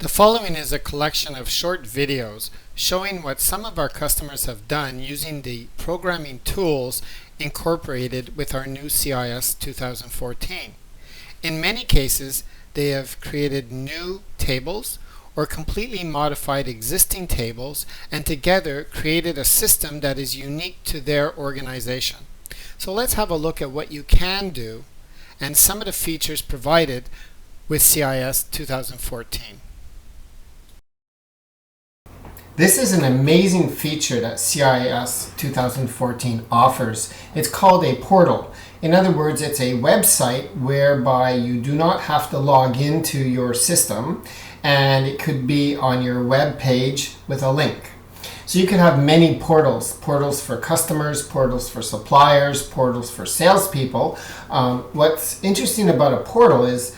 The following is a collection of short videos showing what some of our customers have done using the programming tools incorporated with our new CIS 2014. In many cases, they have created new tables or completely modified existing tables and together created a system that is unique to their organization. So let's have a look at what you can do and some of the features provided with CIS 2014. This is an amazing feature that CIS 2014 offers. It's called a portal. In other words, it's a website whereby you do not have to log into your system, and it could be on your web page with a link. So you can have many portals, portals for customers, portals for suppliers, portals for salespeople. What's interesting about a portal is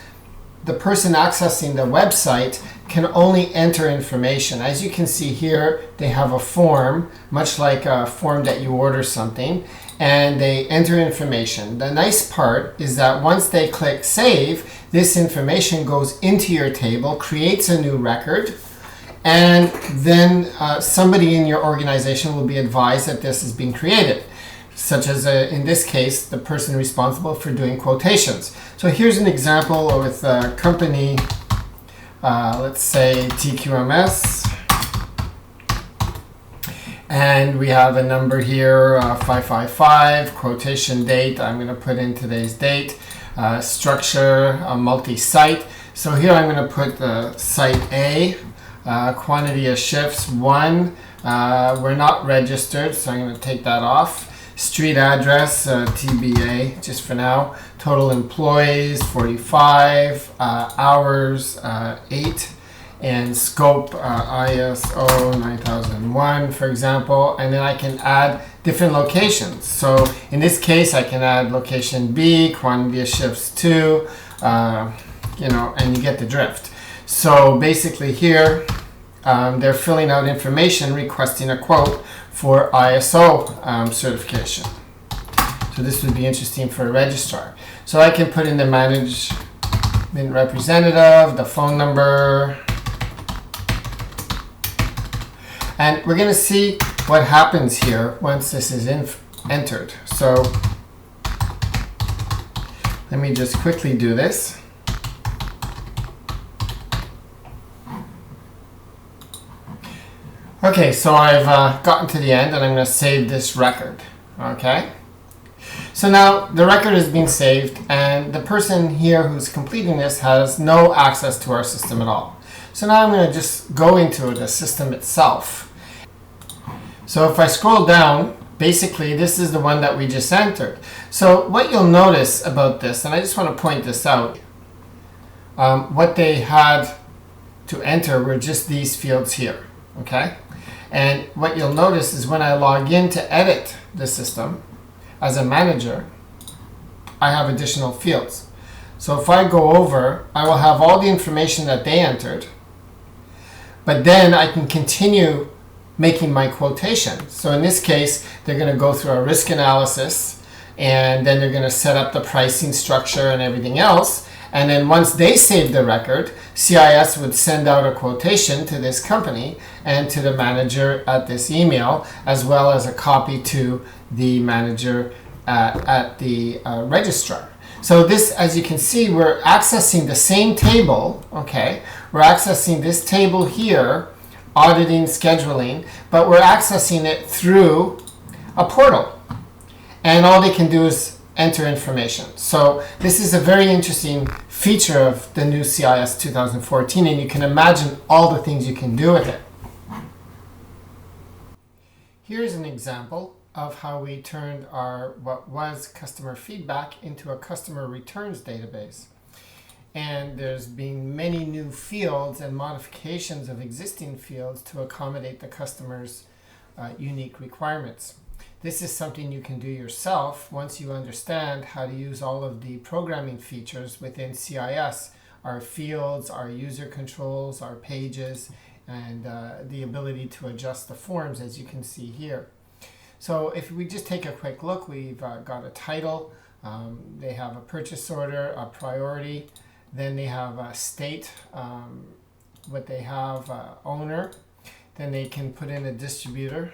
the person accessing the website can only enter information. As you can see here, they have a form, much like a form that you order something, and they enter information. The nice part is that once they click save, this information goes into your table, creates a new record, and then somebody in your organization will be advised that this has been created, such as in this case, the person responsible for doing quotations. So here's an example with a company, let's say TQMS, and we have a number here, 555, quotation date, I'm going to put in today's date, structure, multi-site. So here I'm going to put site A, quantity of shifts 1, we're not registered, so I'm going to take that off. Street address, TBA, just for now. Total employees, 45. Hours, 8. And scope, ISO 9001, for example. And then I can add different locations. So in this case, I can add location B, quantity of shifts 2, and you get the drift. So basically here, they're filling out information requesting a quote for ISO certification. So this would be interesting for a registrar. So I can put in the management representative, the phone number, and we're going to see what happens here once this is entered. So let me just quickly do this. Okay, so I've gotten to the end and I'm going to save this record. Okay, so now the record has been saved and the person here who's completing this has no access to our system at all. So now I'm going to just go into the system itself. So if I scroll down, basically this is the one that we just entered. So what you'll notice about this, and I just want to point this out, what they had to enter were just these fields here. Okay, and what you'll notice is when I log in to edit the system as a manager, I have additional fields. So if I go over, I will have all the information that they entered, but then I can continue making my quotation. So in this case, they're going to go through a risk analysis, and then they're going to set up the pricing structure and everything else. And then once they save the record, CIS would send out a quotation to this company and to the manager at this email, as well as a copy to the manager at the registrar. So this, as you can see, we're accessing the same table. Okay, we're accessing this table here, auditing, scheduling, but we're accessing it through a portal. And all they can do is enter information. So this is a very interesting feature of the new CIS 2014, and you can imagine all the things you can do with it. Here's an example of how we turned our what was customer feedback into a customer returns database. And there's been many new fields and modifications of existing fields to accommodate the customer's unique requirements. This is something you can do yourself once you understand how to use all of the programming features within CIS, our fields, our user controls, our pages, and the ability to adjust the forms, as you can see here. So if we just take a quick look, we've got a title, they have a purchase order, a priority, then they have a state, what they have, owner. Then they can put in a distributor.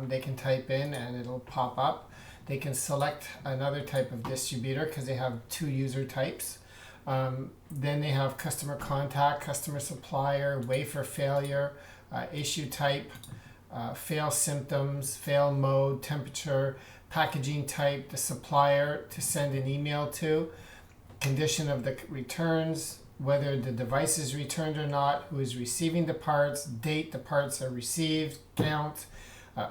They can type in and it'll pop up. They can select another type of distributor because they have two user types. Then they have customer contact, customer supplier, wafer failure, issue type, fail symptoms, fail mode, temperature, packaging type, the supplier to send an email to, condition of the returns, whether the device is returned or not, who is receiving the parts, date the parts are received, count,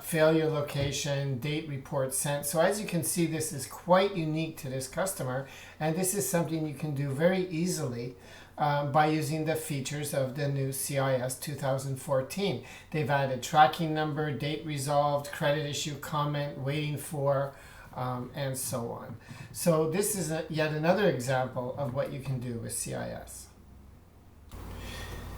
failure location, date report sent. So as you can see, this is quite unique to this customer, and this is something you can do very easily by using the features of the new CIS 2014. They've added tracking number, date resolved, credit issue, comment, waiting for, and so on. So this is yet another example of what you can do with CIS.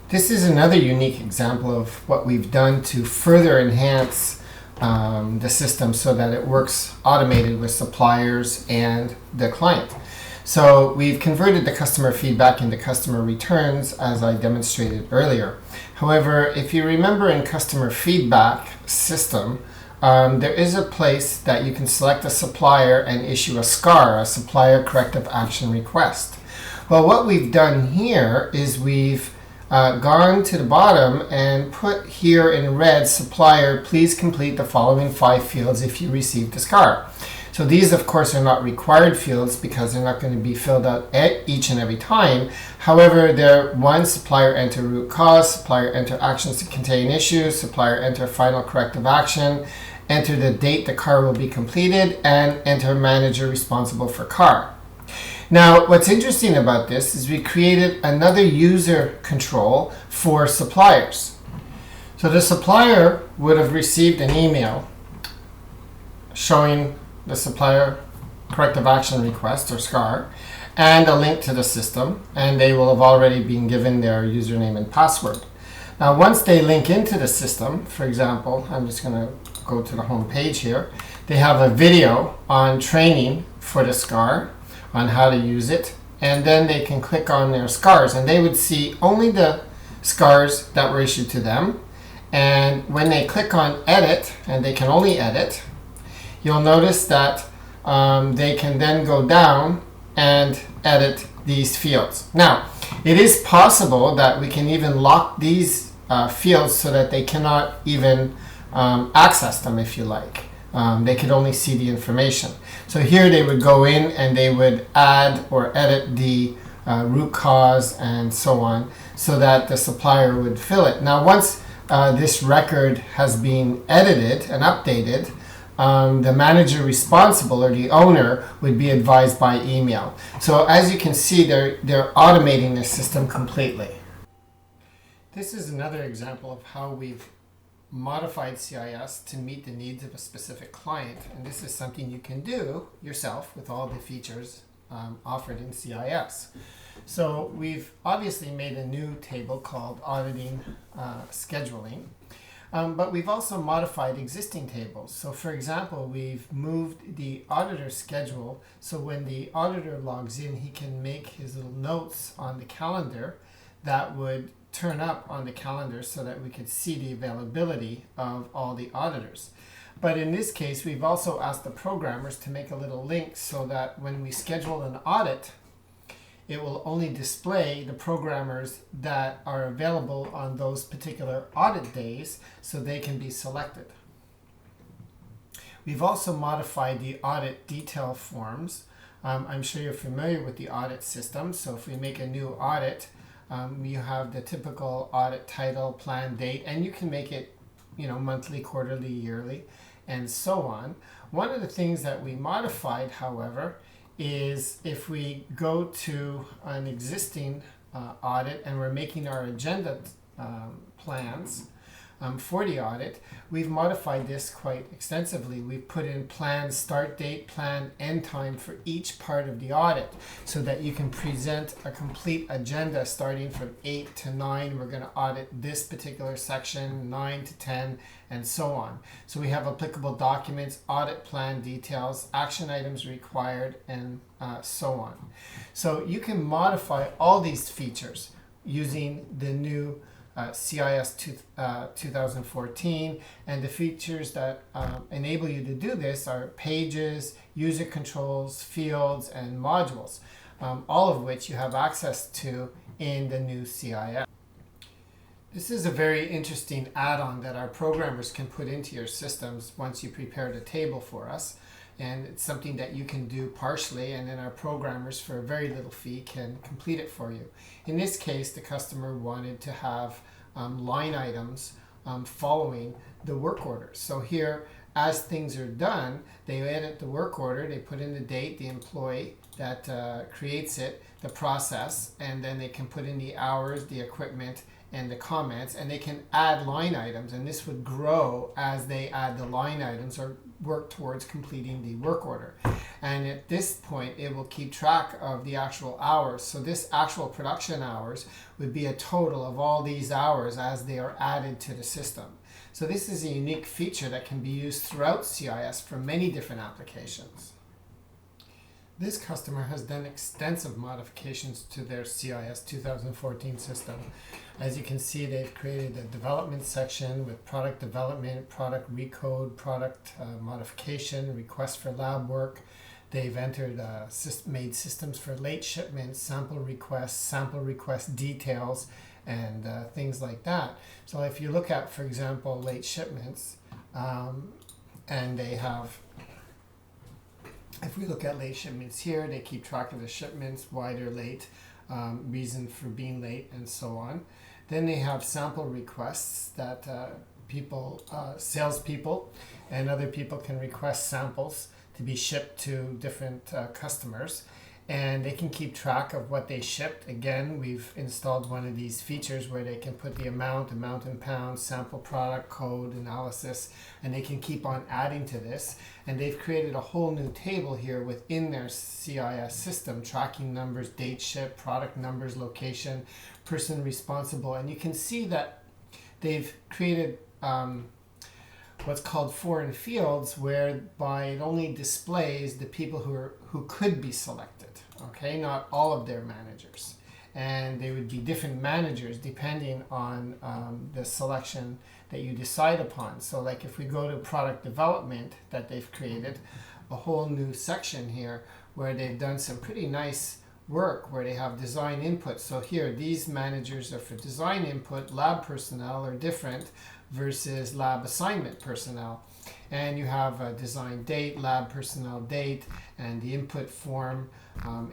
This is another unique example of what we've done to further enhance the system so that it works automated with suppliers and the client. So we've converted the customer feedback into customer returns, as I demonstrated earlier. However, if you remember in customer feedback system, there is a place that you can select a supplier and issue a SCAR, a supplier corrective action request. Well, what we've done here is we've gone to the bottom and put here in red, supplier, please complete the following 5 fields if you received a SCAR. So these, of course, are not required fields because they're not going to be filled out at each and every time. However, they're one, supplier enter root cause, supplier enter actions to contain issues, supplier enter final corrective action, enter the date the car will be completed, and enter manager responsible for car. Now, what's interesting about this is we created another user control for suppliers. So the supplier would have received an email showing the supplier corrective action request or SCAR and a link to the system, and they will have already been given their username and password. Now, once they link into the system, for example, I'm just going to go to the home page here, they have a video on training for the SCAR on how to use it, and then they can click on their SCARs and they would see only the SCARs that were issued to them. And when they click on edit, and they can only edit, you'll notice that they can then go down and edit these fields. Now, it is possible that we can even lock these fields so that they cannot even access them, if you like. They could only see the information. So here they would go in and they would add or edit the root cause and so on so that the supplier would fill it. Now, once this record has been edited and updated, the manager responsible or the owner would be advised by email. So as you can see, they're automating the system completely. This is another example of how we've modified CIS to meet the needs of a specific client, and this is something you can do yourself with all the features offered in CIS. So we've obviously made a new table called auditing scheduling, but we've also modified existing tables. So for example, we've moved the auditor schedule so when the auditor logs in, he can make his little notes on the calendar that would turn up on the calendar so that we could see the availability of all the auditors. But in this case, we've also asked the programmers to make a little link so that when we schedule an audit, it will only display the programmers that are available on those particular audit days so they can be selected. We've also modified the audit detail forms. I'm sure you're familiar with the audit system. So if we make a new audit, you have the typical audit title, plan, date, and you can make it, monthly, quarterly, yearly, and so on. One of the things that we modified, however, is if we go to an existing audit and we're making our agenda plans for the audit, we've modified this quite extensively. We've put in plan start date, plan end time for each part of the audit so that you can present a complete agenda starting from 8 to 9. We're going to audit this particular section, 9 to 10, and so on. So we have applicable documents, audit plan details, action items required, and so on. So you can modify all these features using the new CIS 2014, and the features that enable you to do this are pages, user controls, fields, and modules, all of which you have access to in the new CIS. This is a very interesting add-on that our programmers can put into your systems once you prepare the table for us. And it's something that you can do partially, and then our programmers for a very little fee can complete it for you. In this case, the customer wanted to have line items following the work orders. So here, as things are done, they edit the work order, they put in the date, the employee that creates it, the process, and then they can put in the hours, the equipment, and the comments, and they can add line items, and this would grow as they add the line items or work towards completing the work order. And at this point, it will keep track of the actual hours. So this actual production hours would be a total of all these hours as they are added to the system. So this is a unique feature that can be used throughout CIS for many different applications. This customer has done extensive modifications to their CIS 2014 system. As you can see, they've created a development section with product development, product recode, product modification, request for lab work. They've entered made systems for late shipments, sample request details, and things like that. So if you look at, for example, late shipments, and they have, if we look at late shipments here, they keep track of the shipments, why they're late, reason for being late, and so on. Then they have sample requests that salespeople and other people can request samples to be shipped to different customers. And they can keep track of what they shipped. Again, we've installed one of these features where they can put the amount in pounds, sample product, code, analysis, and they can keep on adding to this. And they've created a whole new table here within their CIS system, tracking numbers, date ship, product numbers, location, person responsible. And you can see that they've created what's called foreign fields, whereby it only displays the people who could be selected. Okay, not all of their managers, and they would be different managers depending on the selection that you decide upon. So like if we go to product development that they've created, a whole new section here where they've done some pretty nice work where they have design input. So here, these managers are for design input. Lab personnel are different versus lab assignment personnel. And you have a design date, lab personnel date, and the input form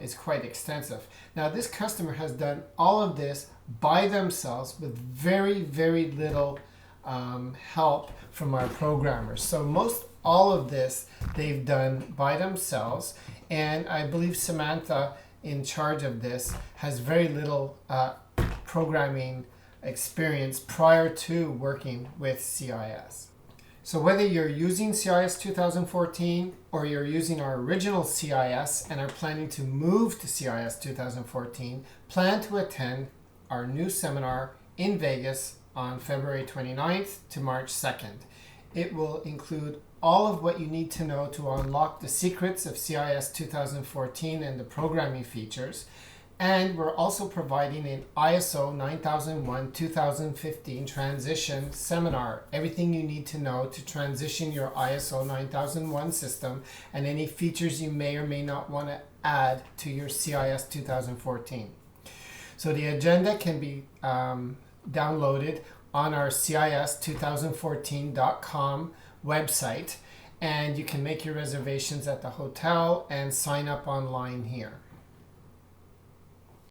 is quite extensive. Now this customer has done all of this by themselves with very, very little help from our programmers. So most all of this they've done by themselves, and I believe Samantha, in charge of this, has very little programming experience prior to working with CIS. So whether you're using CIS 2014 or you're using our original CIS and are planning to move to CIS 2014, plan to attend our new seminar in Vegas on February 29th to March 2nd. It will include all of what you need to know to unlock the secrets of CIS 2014 and the programming features. And we're also providing an ISO 9001-2015 transition seminar. Everything you need to know to transition your ISO 9001 system and any features you may or may not want to add to your CIS 2014. So the agenda can be downloaded on our CIS2014.com website, and you can make your reservations at the hotel and sign up online here.